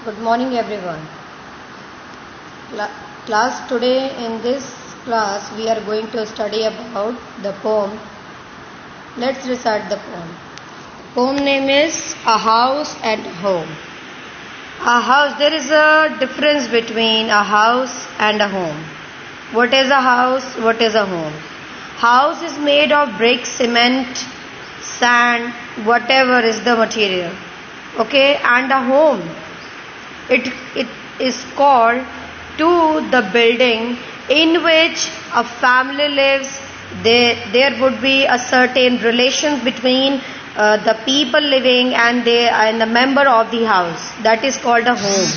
Good morning, everyone. Class, today in this class we are going to study about the poem. Let's recite the poem. Poem name is A House and a Home. A house, there is a difference between a house and a home. What is a house? What is a home? House is made of bricks, cement, sand, whatever is the material. Okay, and a home, it is called to the building in which a family lives. There would be a certain relation between the people living and the member of the house. That is called a home.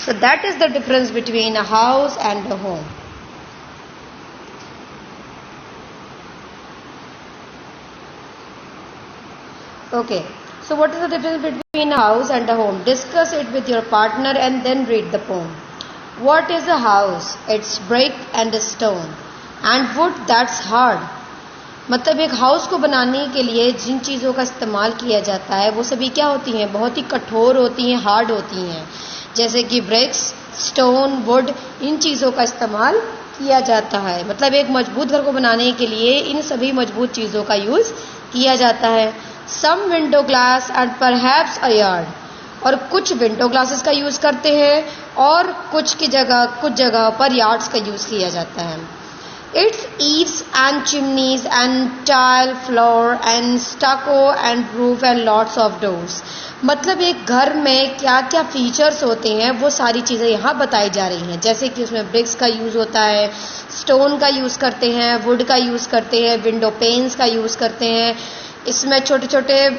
So that is the difference between a house and a home. Okay, so what is the difference between a house and a home? Discuss it with your partner and then read the poem. What is a house? It's brick and stone and wood that's hard. मतलब एक house को बनाने के लिए जिन चीज़ों का इस्तेमाल किया जाता है वो सभी क्या होती हैं? बहुत ही कठोर होती हैं, हार्ड होती हैं. जैसे कि ब्रिक्स, स्टोन, वुड, इन चीज़ों का इस्तेमाल किया जाता है. मतलब एक मजबूत घर को बनाने के लिए इन सभी मजबूत चीज़ों का यूज़ किया जाता है. Some window glass and perhaps a yard, और कुछ विंडो ग्लासेस का यूज़ करते हैं और कुछ जगह पर यार्ड्स का यूज़ किया जाता है. It's eaves and chimneys and tile floor and स्टको and roof and lots of doors. मतलब एक घर में क्या क्या फीचर्स होते हैं वो सारी चीज़ें यहाँ बताई जा रही हैं. जैसे कि उसमें ब्रिक्स का यूज़ होता है, स्टोन का यूज़ करते हैं, वुड का यूज़ करते हैं, विंडो पेन्स का यूज़ करते हैं. इसमें छोटे छोटे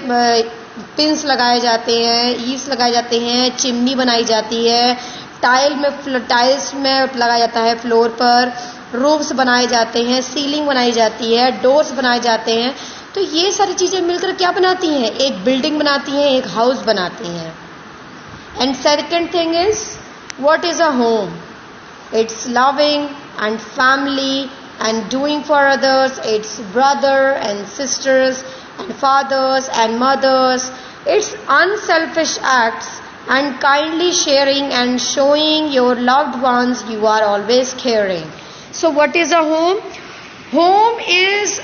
पिंस लगाए जाते हैं, ईव्स लगाए जाते हैं, चिमनी बनाई जाती है, टाइल्स में लगाया जाता है फ्लोर पर, रूफ्स बनाए जाते हैं, सीलिंग बनाई जाती है, डोर्स बनाए जाते हैं. तो ये सारी चीज़ें मिलकर क्या बनाती हैं? एक बिल्डिंग बनाती हैं, एक हाउस बनाती हैं. And second thing is what is a home? It's loving and family and doing for others. It's brother and sisters and fathers and mothers. It's unselfish acts and kindly sharing and showing your loved ones you are always caring. So what is a home? Home is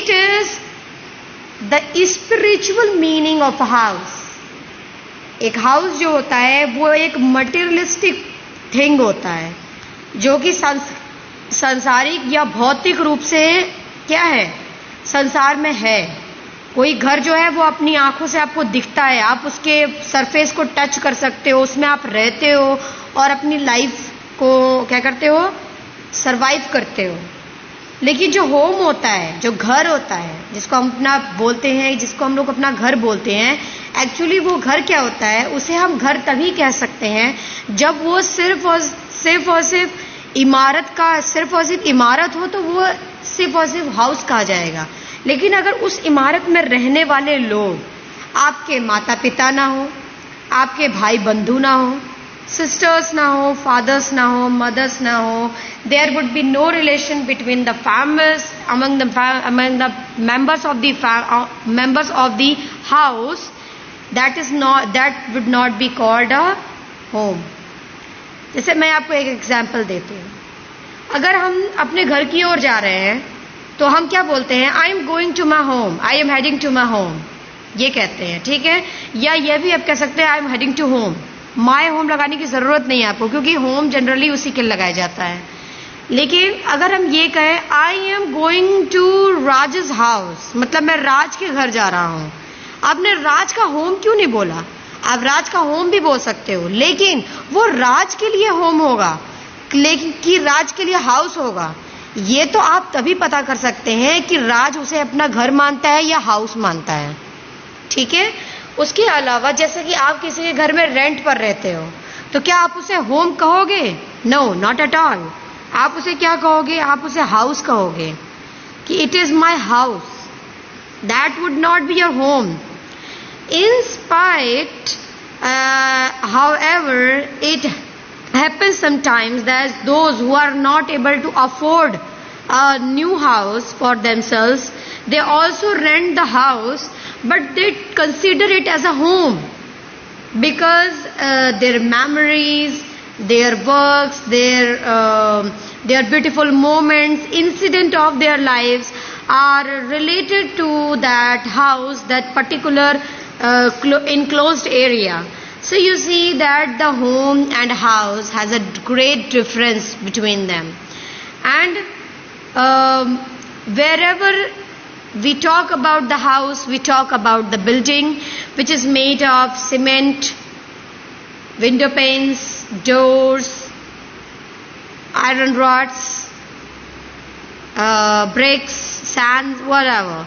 it is the spiritual meaning of a house. एक house जो होता है वो एक materialistic thing होता है जो कि सांसारिक या भौतिक रूप से क्या है, संसार में है. कोई घर जो है वो अपनी आंखों से आपको दिखता है, आप उसके सरफेस को टच कर सकते हो, उसमें आप रहते हो और अपनी लाइफ को क्या करते हो, सरवाइव करते हो. लेकिन जो होम होता है, जो घर होता है, जिसको हम अपना बोलते हैं, जिसको हम लोग अपना घर बोलते हैं, एक्चुअली वो घर क्या होता है, उसे हम घर तभी कह सकते हैं जब वो सिर्फ और सिर्फ इमारत हो तो वो सिर्फ और सिर्फ हाउस कहा जाएगा. लेकिन अगर उस इमारत में रहने वाले लोग आपके माता पिता ना हो, आपके भाई बंधु ना हो, सिस्टर्स ना हो, फादर्स ना हो, मदर्स ना हो, there would be no relation between the families among the members of the house, that would not be called a home. जैसे मैं आपको एक एग्जाम्पल देती हूँ. अगर हम अपने घर की ओर जा रहे हैं तो हम क्या बोलते हैं? I am going to my home, I am heading to my home, ये कहते हैं. ठीक है, या ये भी आप कह सकते हैं I am heading to home. My home लगाने की जरूरत नहीं है आपको, क्योंकि होम जनरली उसी के लगाया जाता है. लेकिन अगर हम ये कहें I am going to Raj's house, मतलब मैं राज के घर जा रहा हूँ. आपने राज का होम क्यों नहीं बोला? आप राज का होम भी बोल सकते हो, लेकिन वो राज के लिए होम होगा, लेकिन कि राज के लिए हाउस होगा. ये तो आप तभी पता कर सकते हैं कि राज उसे अपना घर मानता है या हाउस मानता है. ठीक है. उसके अलावा जैसे कि आप किसी के घर में रेंट पर रहते हो तो क्या आप उसे होम कहोगे? No, not at all. आप उसे क्या कहोगे? आप उसे हाउस कहोगे कि it is my house. That would not be your home. In spite, however, it happens sometimes that those who are not able to afford a new house for themselves, they also rent the house, but they consider it as a home. because their memories, their works, their beautiful moments, incident of their lives are related to that house, that particular enclosed area. So you see that the home and house has a great difference between them. And wherever we talk about the house, we talk about the building, which is made of cement, window panes, doors, iron rods, bricks, sand, whatever.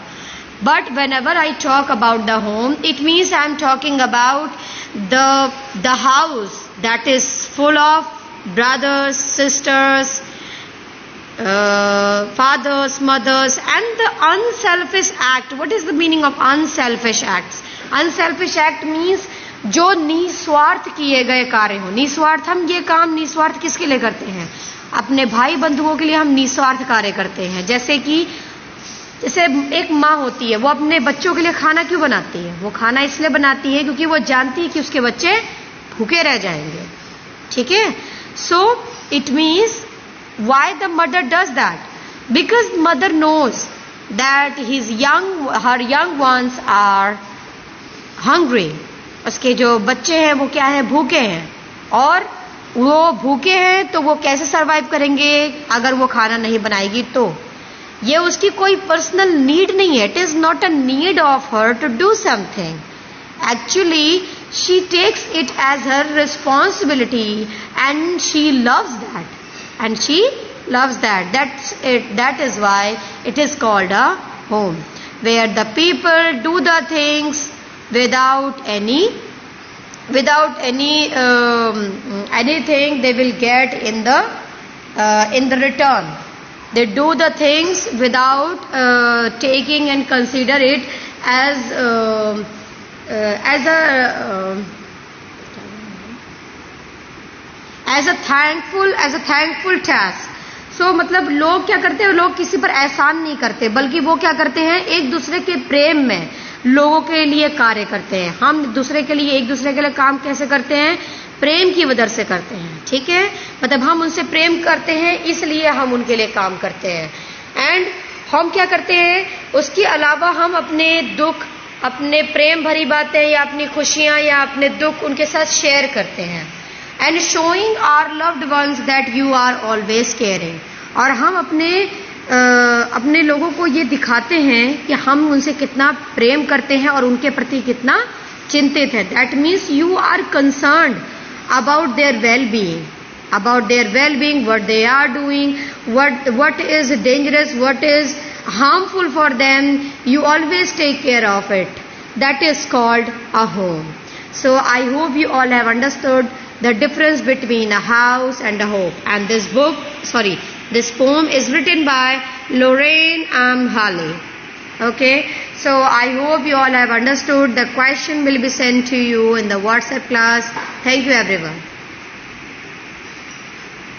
But whenever I talk about the home, it means I am talking about the house that is full of brothers, sisters, fathers, mothers, and the unselfish act. What is the meaning of unselfish acts? Unselfish act means जो निस्वार्थ किए गए कार्य हो. निस्वार्थ, हम ये काम निस्वार्थ किसके लिए करते हैं? अपने भाई बंधुओं के लिए हम निस्वार्थ कार्य करते हैं. जैसे एक माँ होती है, वो अपने बच्चों के लिए खाना क्यों बनाती है? वो खाना इसलिए बनाती है क्योंकि वो जानती है कि उसके बच्चे भूखे रह जाएंगे. ठीक है? So it means why the mother does that? Because mother knows that her young ones are hungry. उसके जो बच्चे हैं वो क्या है? भूखे हैं. और वो भूखे हैं तो वो कैसे सरवाइव करेंगे अगर वो खाना नहीं बनाएगी? तो ये उसकी कोई पर्सनल नीड नहीं है. It is not a need of her to do something. Actually, she takes it as her responsibility and she loves that. And she loves that. That's it. That is why it is called a home, where the people do the things without any anything they will get in the return. They do the things without taking and consider it as a thankful task. So मतलब लोग क्या करते हैं? लोग किसी पर एहसान नहीं करते, बल्कि वो क्या करते हैं? एक दूसरे के प्रेम में लोगों के लिए कार्य करते हैं. हम दूसरे के लिए, एक दूसरे के लिए काम कैसे करते हैं? प्रेम की वजह से करते हैं. ठीक है? मतलब हम उनसे प्रेम करते हैं, इसलिए हम उनके लिए काम करते हैं. एंड हम क्या करते हैं? उसके अलावा हम अपने दुख, अपने प्रेम भरी बातें या अपनी खुशियां या अपने दुख उनके साथ शेयर करते हैं. And showing our loved ones that you are always caring. और हम अपने लोगों को ये दिखाते हैं कि हम उनसे कितना प्रेम करते हैं और उनके प्रति कितना चिंतित है. That means you are concerned about their well-being, what they are doing, what is dangerous, what is harmful for them. You always take care of it. That is called a home. So I hope you all have understood the difference between a house and a home. And this poem is written by Lorraine M. Halley. Okay, so I hope you all have understood. The question will be sent to you in the WhatsApp class. Thank you everyone.